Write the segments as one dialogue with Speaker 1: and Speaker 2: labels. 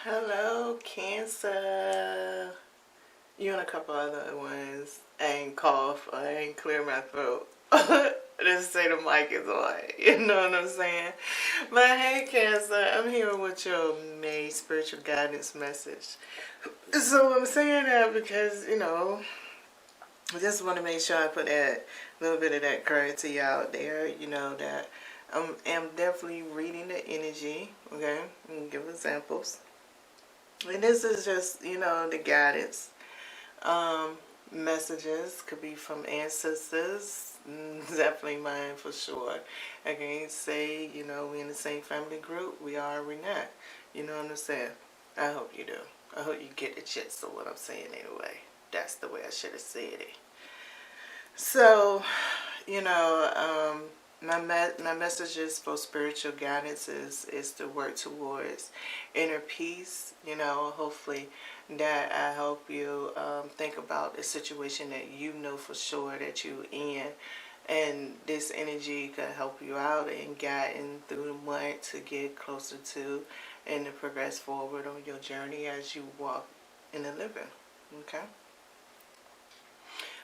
Speaker 1: Hello, Cancer. You and a couple other ones. I ain't cough. I ain't clear my throat. Just say the mic is on. You know what I'm saying? But hey, Cancer, I'm here with your May spiritual guidance message. So I'm saying that because, I just want to make sure I put that little bit of that clarity out there, that I'm definitely reading the energy, okay? And give examples. And this is just, the guidance. Messages could be from ancestors. Definitely mine for sure. I can't say, we in the same family group. We are, we not. You know what I'm saying? I hope you do. I hope you get the gist of what I'm saying anyway. That's the way I should have said it. So, my messages for spiritual guidance is to work towards inner peace. Hopefully that I help you think about the situation that you know for sure that you're in. And this energy can help you out and guiding through the mud to get closer to and to progress forward on your journey as you walk in the living. Okay?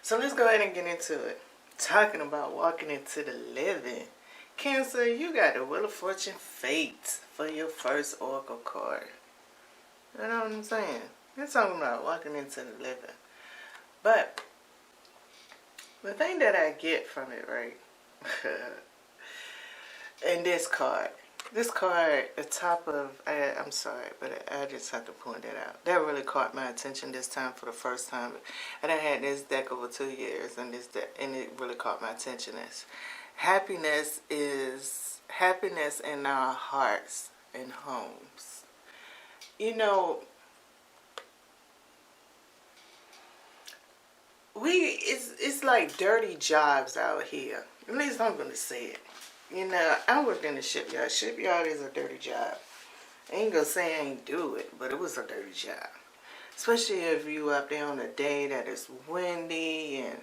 Speaker 1: So let's go ahead and get into it. Talking about walking into the living. Cancer, you got the Wheel of Fortune Fate for your first Oracle card. You know what I'm saying? You're talking about walking into the living. But the thing that I get from it, right? in this card, the top of, I'm sorry, but I just have to point that out. That really caught my attention this time for the first time. And I had this deck over 2 years, and it really caught my attention. As happiness in our hearts and homes. It's like dirty jobs out here. At least I'm gonna say it. I worked in the shipyard. Shipyard is a dirty job. I ain't gonna say I ain't do it, but it was a dirty job. Especially if you up there on a day that is windy and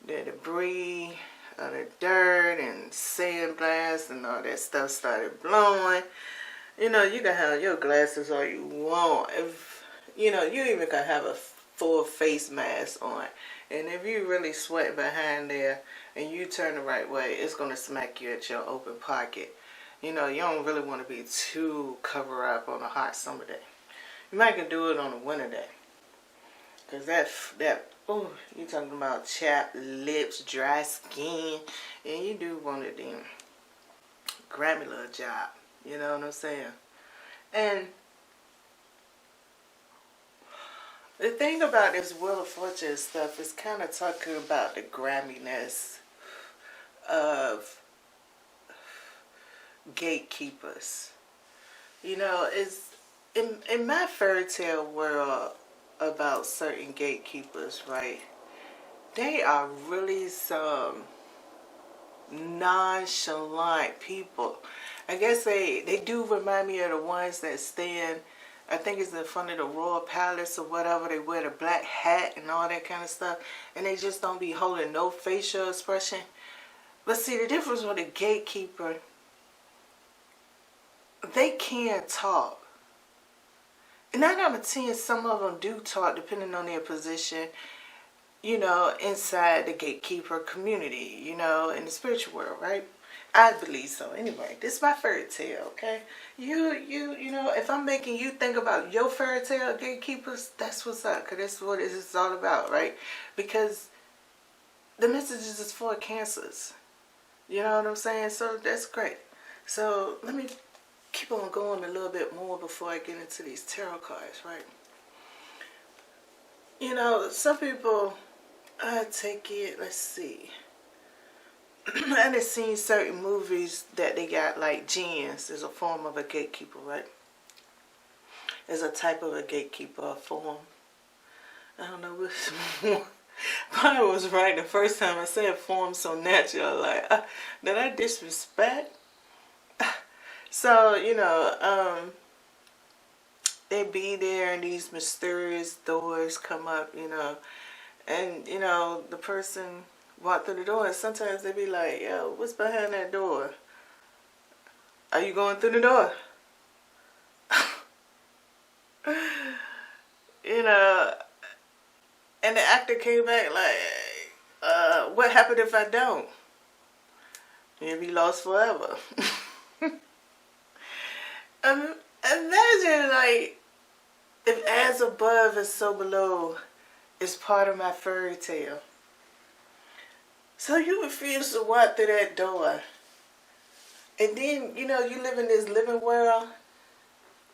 Speaker 1: the debris, the dirt and sandblast and all that stuff started blowing. You can have your glasses all you want. If you even can have a full face mask on. And if you really sweat behind there and you turn the right way, it's going to smack you at your open pocket. You don't really want to be too covered up on a hot summer day. You might can do it on a winter day. Because you're talking about chapped lips, dry skin, and you do want it then. Grabby little job. You know what I'm saying? And the thing about this Wheel of Fortune stuff is kind of talking about the grabiness of gatekeepers. It's in my fairy tale world about certain gatekeepers, right? They are really some nonchalant people. I guess they do remind me of the ones that stand, I think it's in front of the Royal Palace or whatever. They wear the black hat and all that kind of stuff. And they just don't be holding no facial expression. But see, the difference with a gatekeeper, they can talk. And 9 out of 10, some of them do talk depending on their position, inside the gatekeeper community, in the spiritual world, right? I believe so. Anyway, this is my fairy tale, okay? If I'm making you think about your fairy tale gatekeepers, that's what's up, because that's what it's all about, right? Because the messages is for Cancers. You know what I'm saying? So that's great. So let me keep on going a little bit more before I get into these tarot cards, right? Some people, I take it, let's see. I done seen certain movies that they got like jinns as a form of a gatekeeper, right? As a type of a gatekeeper form. I don't know which one. I was right the first time I said form so natural. Like, did I disrespect? So, they be there and these mysterious doors come up, and, the person walk through the door and sometimes they be like, yo, what's behind that door? Are you going through the door? you know, and the actor came back like, what happened if I don't? You'll be lost forever. Imagine, like, if as above is so below is part of my fairy tale. So you refuse to walk through that door. And then, you know, you live in this living world.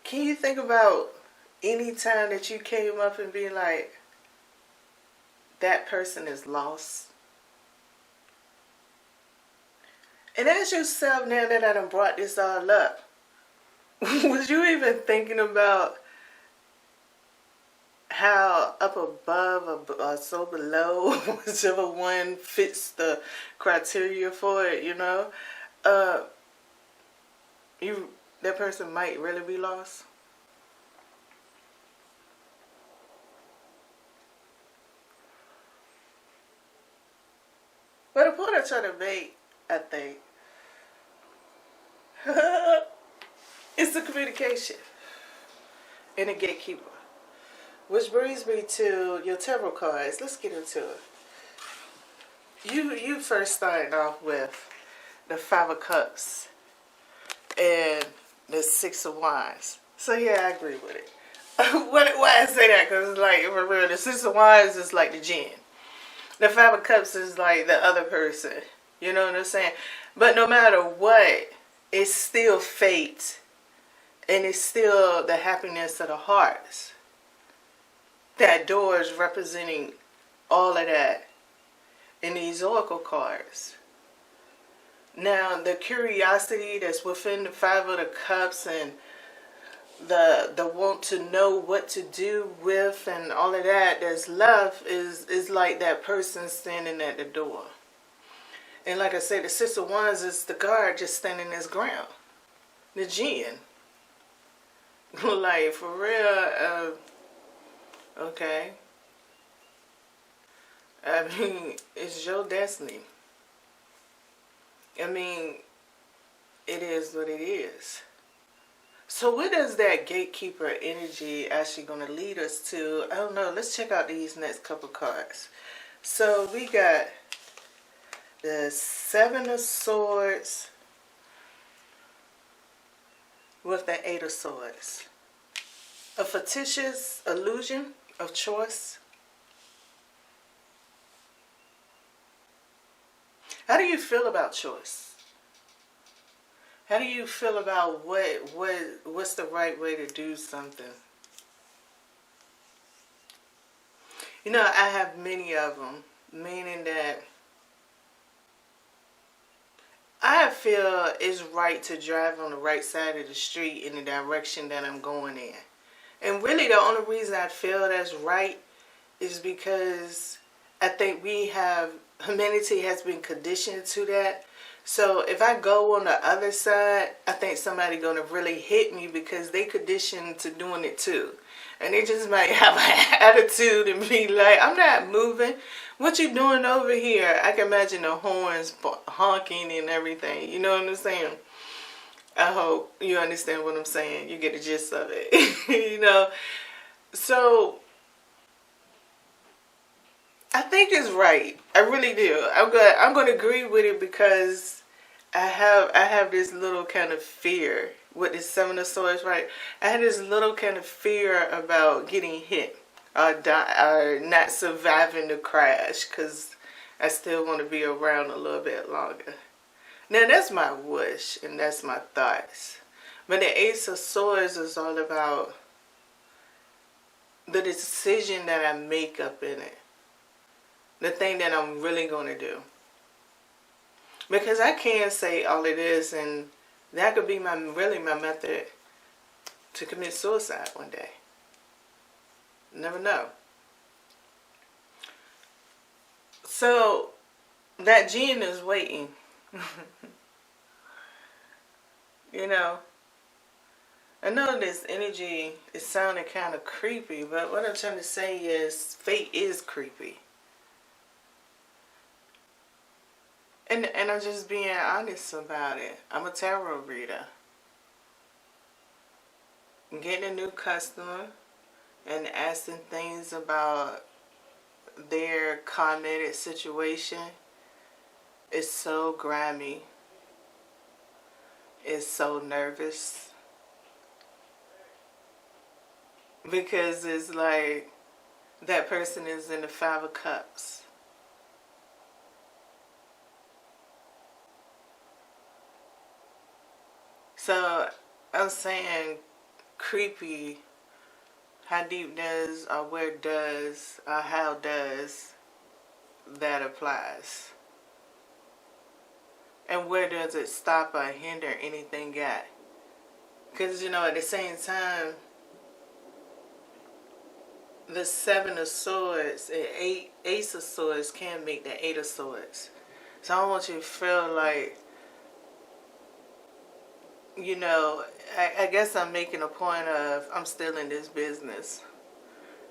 Speaker 1: Can you think about any time that you came up and be like, that person is lost? And ask yourself, now that I done brought this all up, was you even thinking about how up above or so below, whichever one fits the criteria for it, you know, that person might really be lost? But the point I try to make, I think, is the communication and the gatekeeper. Which brings me to your tarot cards. Let's get into it. You first started off with the Five of Cups and the Six of Wands. So yeah, I agree with it. Why I say that? Because like, for real, the Six of Wands is like the jinn. The Five of Cups is like the other person. You know what I'm saying? But no matter what, it's still fate. And it's still the happiness of the hearts. That door is representing all of that in these oracle cards. Now, the curiosity that's within the Five of the Cups and the want to know what to do with and all of that that's left is like that person standing at the door. And like I said, the Six of Wands is the guard just standing his ground. The jinn. Like, for real, okay. I mean, it's your destiny. I mean, it is what it is. So what is that gatekeeper energy actually going to lead us to? I don't know. Let's check out these next couple cards. So we got the Seven of Swords with the Eight of Swords. A fictitious illusion of choice. How do you feel about choice? How do you feel about what's the right way to do something? You know, I have many of them, meaning that I feel it's right to drive on the right side of the street in the direction that I'm going in. And really the only reason I feel that's right is because I think humanity has been conditioned to that. So if I go on the other side, I think somebody's going to really hit me because they conditioned to doing it too. And they just might have an attitude and be like, I'm not moving. What you doing over here? I can imagine the horns honking and everything. You know what I'm saying? I hope you understand what I'm saying. You get the gist of it. You know? So I think it's right. I really do. I'm going to agree with it because I have this little kind of fear with this Seven of Swords, right? I had this little kind of fear about getting hit or not surviving the crash because I still want to be around a little bit longer. Now that's my wish and that's my thoughts. But the Ace of Swords is all about the decision that I make up in it. The thing that I'm really going to do. Because I can say all of this and that could be really my method to commit suicide one day. Never know. So that jinn is waiting. You know, I know this energy is sounding kind of creepy, but what I'm trying to say is fate is creepy. And I'm just being honest about it. I'm a tarot reader. I'm getting a new customer. and asking things about their commented situation is so grimy. It's so nervous. Because it's like that person is in the Five of Cups. So I'm saying creepy. How deep does, or where does, or how does that applies? And where does it stop or hinder anything at? Because, at the same time, the Seven of Swords and Ace of Swords can make the Eight of Swords. So I want you to feel like, I guess I'm making a point of I'm still in this business.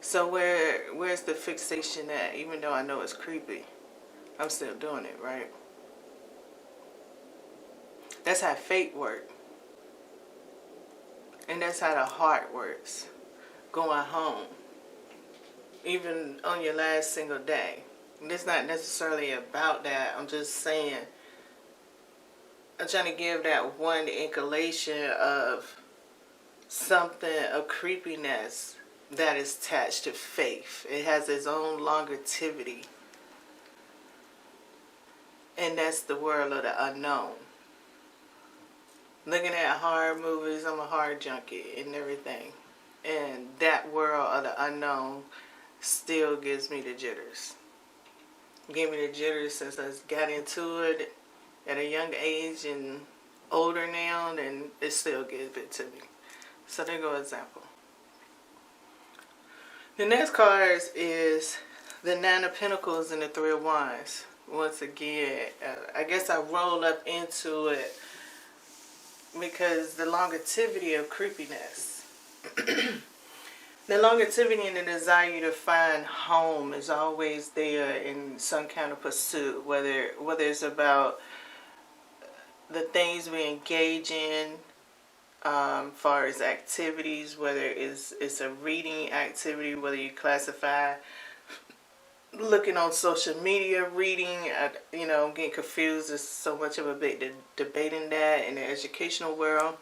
Speaker 1: So where's the fixation at? Even though I know it's creepy, I'm still doing it, right? That's how fate works. And that's how the heart works. Going home. Even on your last single day. And it's not necessarily about that. I'm just saying, I'm trying to give that one inclination of something, of creepiness that is attached to faith. It has its own longevity. And that's the world of the unknown. Looking at horror movies, I'm a horror junkie and everything. And that world of the unknown still gives me the jitters. It gave me the jitters since I got into it at a young age and older now, and it still gives it to me. So there go an example. The next card is the Nine of Pentacles and the Three of Wands. Once again, I guess I roll up into it because the longevity of creepiness. The longevity and the desire to find home is always there in some kind of pursuit, whether it's about the things we engage in, far as activities, whether it's a reading activity, whether you classify looking on social media, reading, I'm getting confused. There's so much of a big debate in that in the educational world.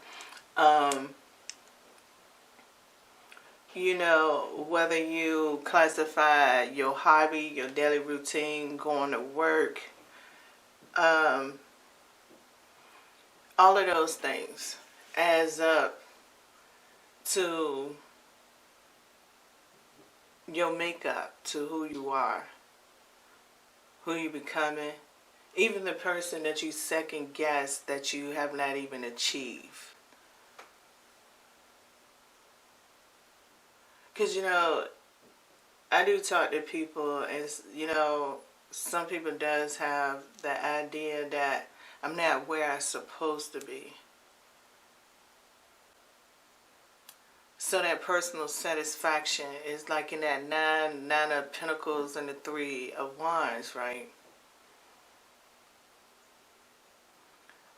Speaker 1: Whether you classify your hobby, your daily routine, going to work, all of those things adds up to your makeup, to who you are, who you becoming, even the person that you second guess that you have not even achieved. Because, I do talk to people, and, some people does have the idea that I'm not where I'm supposed to be. So that personal satisfaction is like in that nine of Pentacles and the Three of Wands, right?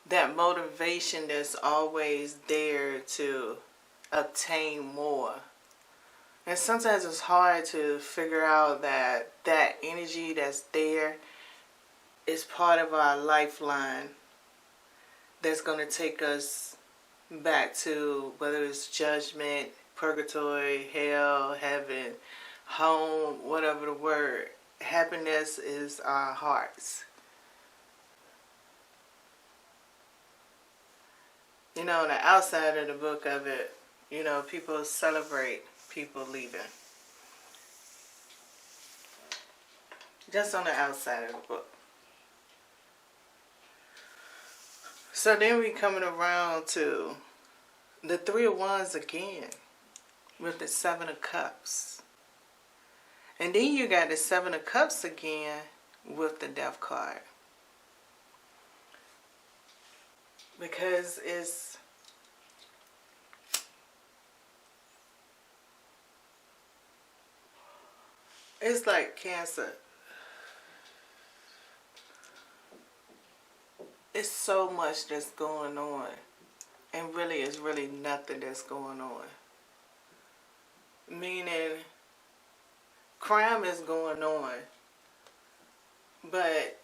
Speaker 1: That motivation that's always there to obtain more. And sometimes it's hard to figure out that energy that's there is part of our lifeline that's going to take us back to whether it's judgment, purgatory, hell, heaven, home, whatever the word. Happiness is our hearts. On the outside of the book of it, people celebrate people leaving. Just on the outside of the book. So then we coming around to the Three of Wands again with the Seven of Cups. And then you got the Seven of Cups again with the Death card. Because it's like Cancer. It's so much that's going on. And really, it's really nothing that's going on. Meaning, crime is going on. But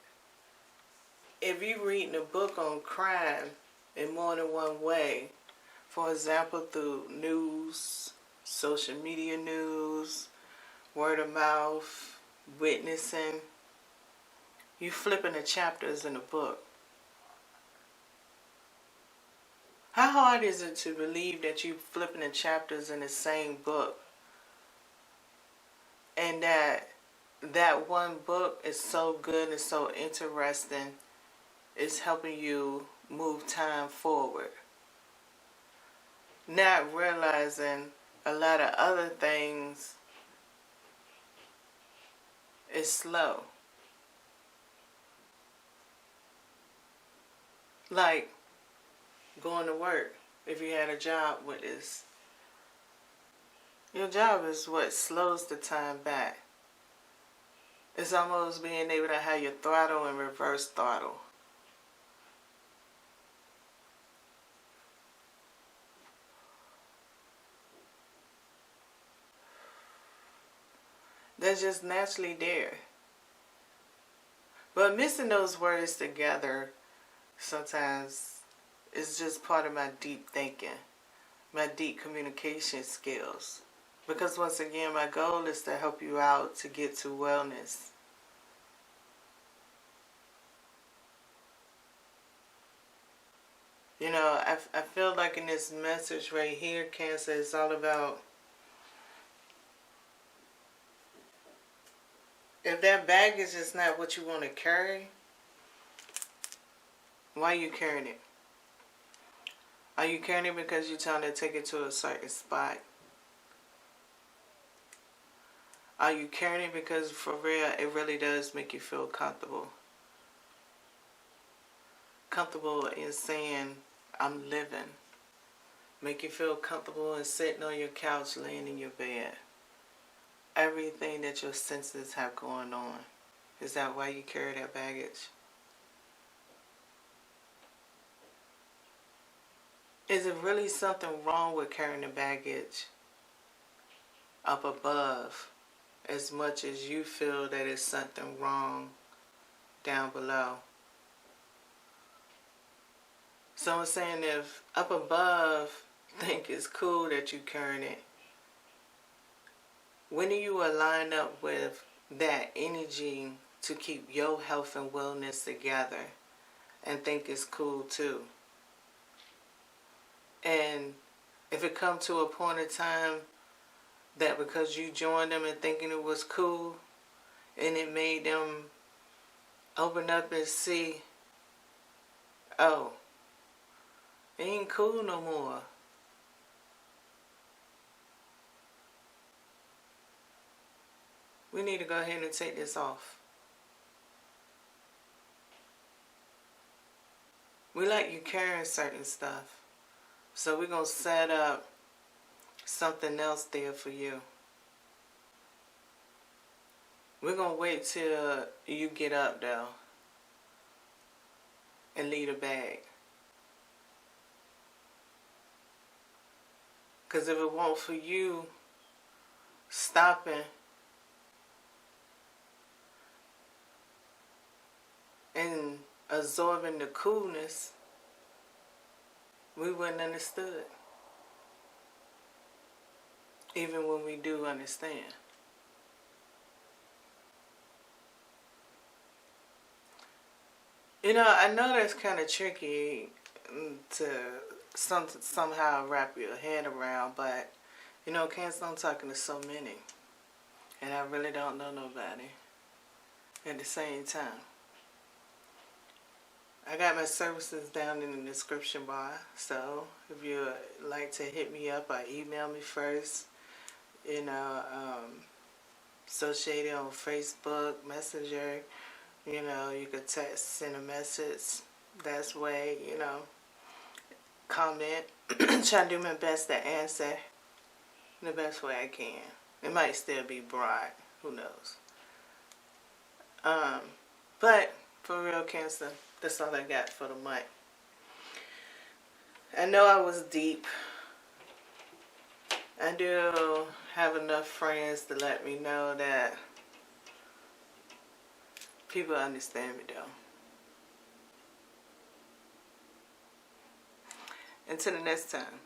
Speaker 1: if you're reading a book on crime in more than one way, for example, through news, social media news, word of mouth, witnessing, you flipping the chapters in a book. How hard is it to believe that you flipping the chapters in the same book, and that one book is so good and so interesting, it's helping you move time forward, not realizing a lot of other things is slow. Like going to work. If you had a job with this, your job is what slows the time back. It's almost being able to have your throttle and reverse throttle. That's just naturally there. But mixing those words together sometimes is just part of my deep thinking, my deep communication skills. Because once again, my goal is to help you out to get to wellness. You know, I feel like in this message right here, Cancer, it's all about, if that baggage is not what you want to carry, why are you carrying it? Are you carrying it because you're trying to take it to a certain spot? Are you carrying it because for real, it really does make you feel comfortable? Comfortable in saying, I'm living. Make you feel comfortable in sitting on your couch, laying in your bed. Everything that your senses have going on. Is that why you carry that baggage? Is it really something wrong with carrying the baggage up above as much as you feel that it's something wrong down below? So I'm saying, if up above think it's cool that you carrying it, when do you align up with that energy to keep your health and wellness together and think it's cool too? And if it come to a point in time that because you joined them and thinking it was cool, and it made them open up and see, oh, it ain't cool no more. We need to go ahead and take this off. We like you carrying certain stuff. So we're going to set up something else there for you. We're going to wait till you get up though and leave the bag. Because if it weren't for you stopping and absorbing the coolness, we wouldn't understood. Even when we do understand. You know, I know that's kind of tricky to somehow wrap your head around, but you know, Cancer, I'm talking to so many, and I really don't know nobody at the same time. I got my services down in the description bar, so if you would like to hit me up or email me first, you know, associated on Facebook, Messenger, you know, you could text, send a message, that's way, you know, comment, try to do my best to answer the best way I can. It might still be broad, who knows. But for real, Cancer, that's all I got for the month. I know I was deep, I do have enough friends to let me know that people understand me though. Until the next time.